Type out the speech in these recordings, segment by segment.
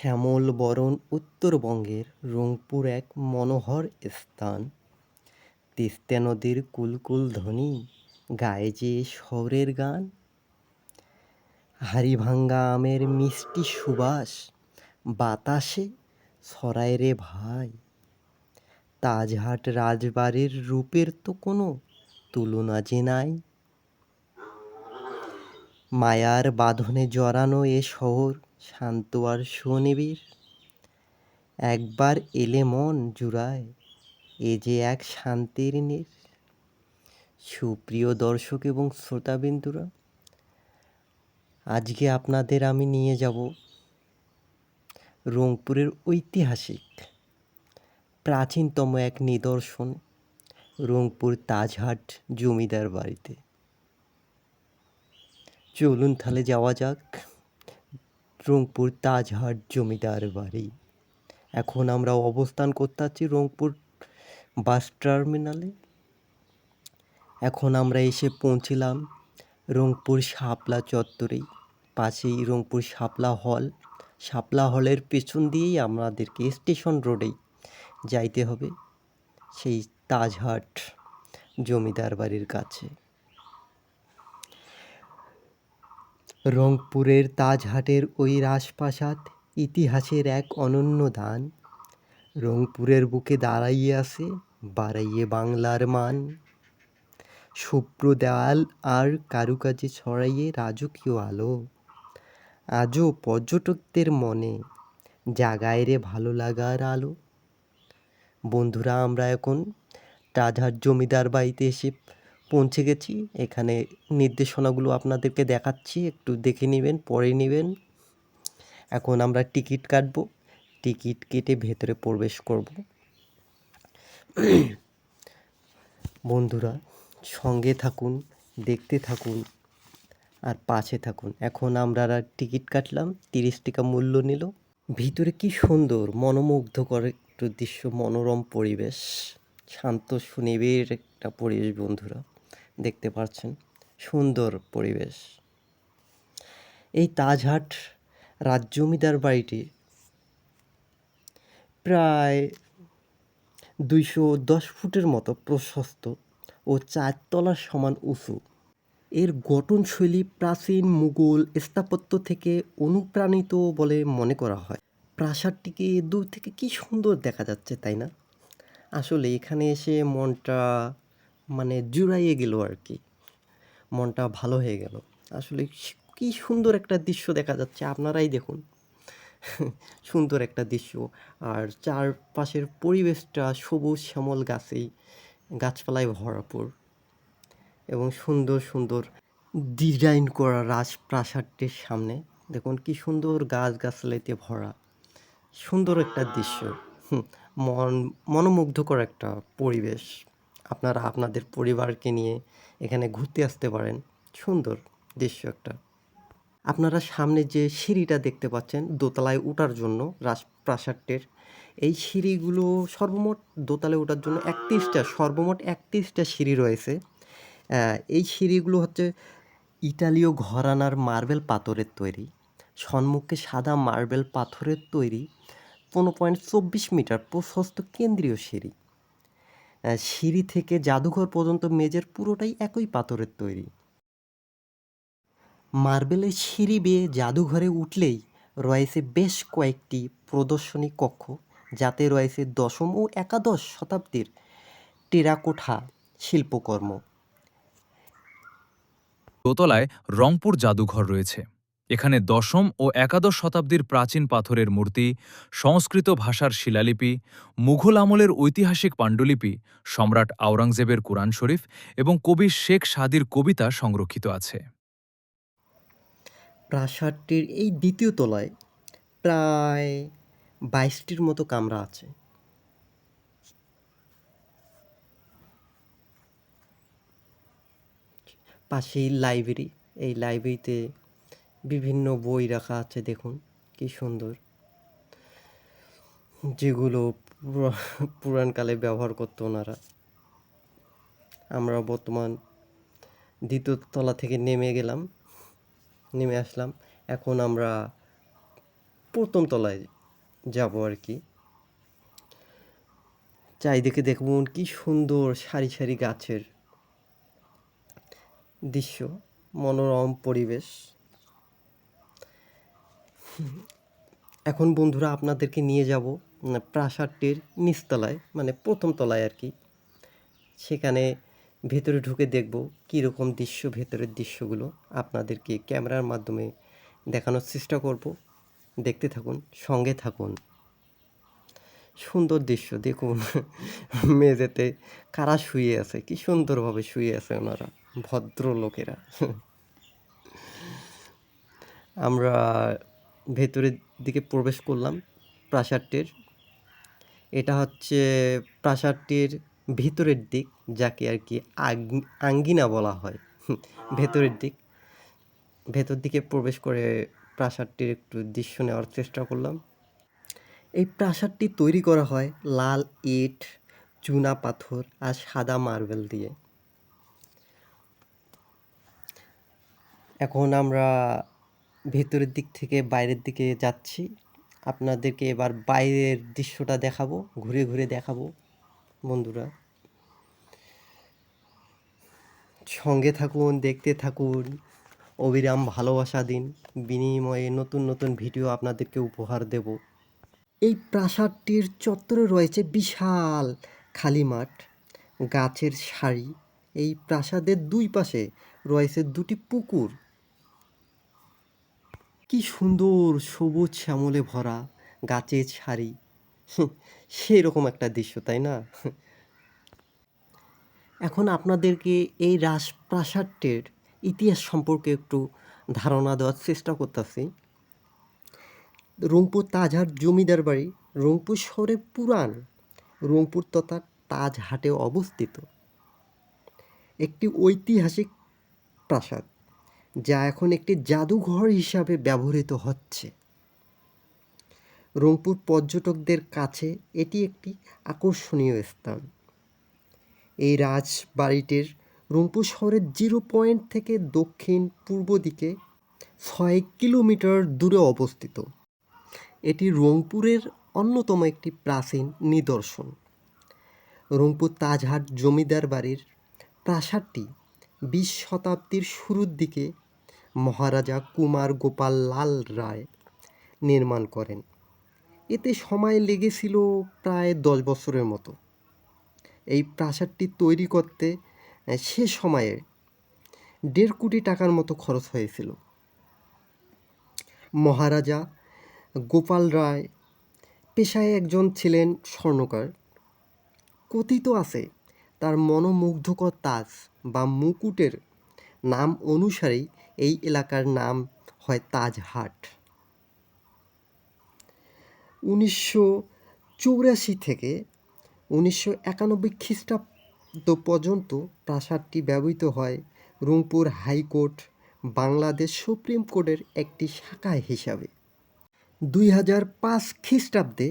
শ্যামল বরণ উত্তরবঙ্গের রংপুর এক মনোহর স্থান। তিস্তা নদীর কুলকুল ধ্বনি গায়ে যে শহরের গান। হাড়িভাঙ্গা আমের মিষ্টি সুবাস বাতাসে ছড়ায় রে ভাই। তাজহাট রাজবাড়ির রূপের তো কোনো তুলনা যে নাই। মায়ার বাঁধনে জড়ানো এ শহর শান্ত আর সুনিবিড়। একবার এলে মন জুড়ায় এ যে এক শান্তির নীড়। সুপ্রিয় দর্শক এবং শ্রোতাবিন্দুরা, আজকে আপনাদের আমি নিয়ে যাব রংপুরের ঐতিহাসিক প্রাচীনতম এক নিদর্শন, রংপুর তাজহাট জমিদার বাড়িতে। চলুন তাহলে যাওয়া যাক রংপুর তাজহাট জমিদার বাড়ি। এখন আমরা অবস্থান করতে আছি রংপুর বাস টার্মিনালে। এখন আমরা এসে পৌঁছলাম রংপুর শাপলা চত্বরে। পাশেই রংপুর শাপলা হল। শাপলা হলের পেছন দিয়েই আমাদেরকে স্টেশন রোডেই যাইতে হবে সেই তাজহাট জমিদার বাড়ির কাছে। রংপুরের তাজহাটের ওই রাজপ্রাসাদ ইতিহাসের এক অনন্য দান। রংপুরের বুকে দাঁড়াইয়ে আছে বাড়াইয়ে বাংলার মান। শুভ্র দেওয়াল আর কারুকাজে ছড়াইয়ে রাজকীয় আলো আজও পর্যটকদের মনে জাগায় রে ভালো লাগার আলো। বন্ধুরা, আমরা এখন তাজহাট জমিদার বাড়িতে এসে পৌঁছে গেছি। এখানে নির্দেশনাগুলো আপনাদেরকে দেখাচ্ছি, একটু দেখে নেবেন, পড়ে নেবেন। এখন আমরা টিকিট কাটব, টিকিট কেটে ভেতরে প্রবেশ করব। বন্ধুরা, সঙ্গে থাকুন, দেখতে থাকুন আর পাশে থাকুন। এখন আমরা টিকিট কাটলাম, 30 টাকা মূল্য নিল। ভিতরে কি সুন্দর মনোমুগ্ধকর একটু দৃশ্য, মনোরম পরিবেশ, শান্ত সুনিবিড় একটা পরিবেশ। বন্ধুরা দেখতে পাচ্ছেন, সুন্দর পরিবেশ। এই তাজহাট জমিদার বাড়িটি প্রায় 210 ফুটের মতো প্রশস্ত ও 4 তলার সমান উঁচু। এর গঠনশৈলী প্রাচীন মুঘল স্থাপত্য থেকে অনুপ্রাণিত বলে মনে করা হয়। প্রাসাদটিকে দূর থেকে কি সুন্দর দেখা যাচ্ছে, তাই না? আসলে এখানে এসে মনটা জুড়াইয়ে গেল আর কি, মনটা ভালো হয়ে গেল। আসলে কি সুন্দর একটা দৃশ্য দেখা যাচ্ছে, আপনারাই দেখুন। সুন্দর একটা দৃশ্য, আর চারপাশের পরিবেশটা সবুজ শ্যামল গাছপালায় ভরপুর এবং সুন্দর সুন্দর ডিজাইন করা রাজপ্রাসাদটির সামনে দেখুন কি সুন্দর গাছগাছালিতে ভরা সুন্দর একটা দৃশ্য। মনোমুগ্ধকর একটা পরিবেশ। আপনারা আপনাদের পরিবারকে নিয়ে এখানে ঘুরতে আসতে পারেন। সুন্দর দৃশ্য একটা। আপনারা সামনে যে সিঁড়িটা দেখতে পাচ্ছেন দোতলায় ওঠার জন্য রাজপ্রাসাদটির, এই সিঁড়িগুলো সর্বমোট দোতলায় ওঠার জন্য সর্বমোট 31টা সিঁড়ি রয়েছে। এই সিঁড়িগুলো হচ্ছে ইতালীয় ঘরানার মার্বেল পাথরের তৈরি। সম্মুখে সাদা মার্বেল পাথরের তৈরি 15.24 মিটার প্রশস্ত কেন্দ্রীয় সিঁড়ি। সিঁড়ি থেকে জাদুঘর পর্যন্ত মেঝের পুরোটাই একই পাথরের তৈরি। মার্বেলের সিঁড়ি বেয়ে জাদুঘরে উঠলেই রয়েছে বেশ কয়েকটি প্রদর্শনী কক্ষ, যাতে রয়েছে 10ম ও 11শ শতাব্দীর টেরাকোটা শিল্পকর্ম। দোতলায় রংপুর জাদুঘর রয়েছে। এখানে 10ম ও 11শ শতাব্দীর প্রাচীন পাথরের মূর্তি, সংস্কৃত ভাষার শিলালিপি, মুঘল আমলের ঐতিহাসিক পাণ্ডুলিপি, সম্রাট আওরঙ্গজেবের কুরআন শরীফ এবং কবি শেখ সাদির কবিতা সংরক্ষিত আছে। প্রাসাদটির এই দ্বিতীয় তলায় প্রায় 22টির মতো কামরা আছে। পাশেই লাইব্রেরি। এই লাইব্রেরিতে বিভিন্ন বই রাখা আছে, দেখুন কি সুন্দর, যেগুলো পুরাণকালে ব্যবহার করতো ওনারা। আমরা বর্তমান দ্বিতীয় তলা থেকে নেমে আসলাম। এখন আমরা প্রথম তলায় যাব আর কি। চারিদিকে দেখুন কি সুন্দর সারি সারি গাছের দৃশ্য, মনোরম পরিবেশ। এখন বন্ধুরা আপনাদেরকে নিয়ে যাব প্রাসাদটির নিচতলায়, মানে প্রথম তলায় আর কি। সেখানে ভেতরে ঢুকে দেখব কীরকম দৃশ্য, ভেতরের দৃশ্যগুলো আপনাদেরকে ক্যামেরার মাধ্যমে দেখানোর চেষ্টা করব। দেখতে থাকুন, সঙ্গে থাকুন। সুন্দর দৃশ্য দেখুন, মেঝেতে কারা শুয়ে আছে, কি সুন্দরভাবে শুয়ে আছে ওনারা, ভদ্রলোকেরা। আমরা ভেতরের দিকে প্রবেশ করলাম প্রাসাদটির। এটা হচ্ছে প্রাসাদটির ভিতরের দিক, যাকে আর কি আঙ্গিনা বলা হয়। ভেতরের দিক, ভেতর দিকে প্রবেশ করে প্রাসাদটির একটু দৃশ্য নেওয়ার চেষ্টা করলাম। এই প্রাসাদটি তৈরি করা হয় লাল ইট, চুনা পাথর আর সাদা মার্বেল দিয়ে। এখন আমরা ভেতরের দিক থেকে বাইরের দিকে যাচ্ছি। আপনাদেরকে এবার বাইরের দৃশ্যটা দেখাবো, ঘুরে ঘুরে দেখাবো বন্ধুরা। সঙ্গে থাকুন, দেখতে থাকুন, অবিরাম ভালোবাসা দিন, বিনিময়ে নতুন নতুন ভিডিও আপনাদেরকে উপহার দেব। এই প্রাসাদটির চত্বরে রয়েছে বিশাল খালি মাঠ, গাছের সারি। এই প্রাসাদের দুই পাশে রয়েছে দুটি পুকুর। কি সুন্দর সবুজ শ্যামলে ভরা গাছের সারি। সেই রকম একটা দৃশ্য, তাই না? এখন আপনাদেরকে এই রাজপ্রাসাদটির ইতিহাস সম্পর্কে একটু ধারণা দেওয়ার চেষ্টা করতেছি। রংপুর তাজহাট জমিদার বাড়ি রংপুর শহরের পুরান রংপুর তথা তাজহাটে অবস্থিত একটি ঐতিহাসিক প্রাসাদ, যা এখন একটি জাদুঘর হিসাবে ব্যবহৃত হচ্ছে। রংপুর পর্যটকদের কাছে এটি একটি আকর্ষণীয় স্থান। এই রাজবাড়িটির রংপুর শহরের 0 পয়েন্ট থেকে দক্ষিণ পূর্ব দিকে 6 কিলোমিটার দূরে অবস্থিত। এটি রংপুরের অন্যতম একটি প্রাচীন নিদর্শন। রংপুর তাজহাট জমিদার বাড়ির প্রাসাদটি 20 শতাব্দীর শুরুর দিকে মহারাজা কুমার গোপাল লাল রায় নির্মাণ করেন। এতে সময় লেগেছিল প্রায় 10 বছরের মতো। এই প্রাসাদটি তৈরি করতে সে সময়ে 1.5 কোটি টাকার মতো খরচ হয়েছিল। মহারাজা গোপাল রায় পেশায় একজন ছিলেন স্বর্ণকার। কথিত আছে তার মনোমুগ্ধকর তাজ বা মুকুটের নাম অনুসারেই এই এলাকার নাম হয় তাজহাট। 1984 থেকে 1991 খ্রিস্টাব্দ পর্যন্ত প্রাসাদটি ব্যবহৃত হয় রংপুর হাইকোর্ট, বাংলাদেশ সুপ্রিম কোর্টের একটি শাখা হিসাবে। 2005 খ্রিস্টাব্দে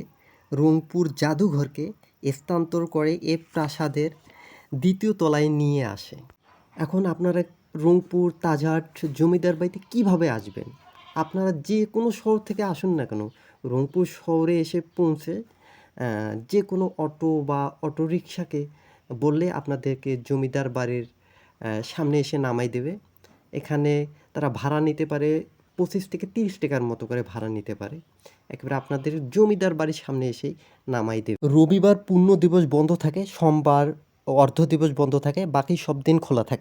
রংপুর জাদুঘরকে স্থানান্তর করে এ প্রাসাদের 2য় তলায় নিয়ে আসে। এখন আপনারা রংপুর তাজহাট জমিদার বাড়িতে কীভাবে আসবেন? আপনারা যে কোনো শহর থেকে আসুন না কেন, রংপুর শহরে এসে পৌঁছে যে কোনো অটো বা অটোরিকশাকে বললে আপনাদেরকে জমিদার বাড়ির সামনে এসে নামাই দেবে। এখানে তারা ভাড়া নিতে পারে 25 থেকে 30 টাকার মতো করে ভাড়া নিতে পারে। একেবারে আপনাদের জমিদার বাড়ির সামনে এসেই নামাই দেবে। রবিবার পূর্ণ দিবস বন্ধ থাকে, সোমবার অর্ধ দিবস বন্ধ থাকে, বাকি সব দিন খোলা থাকে।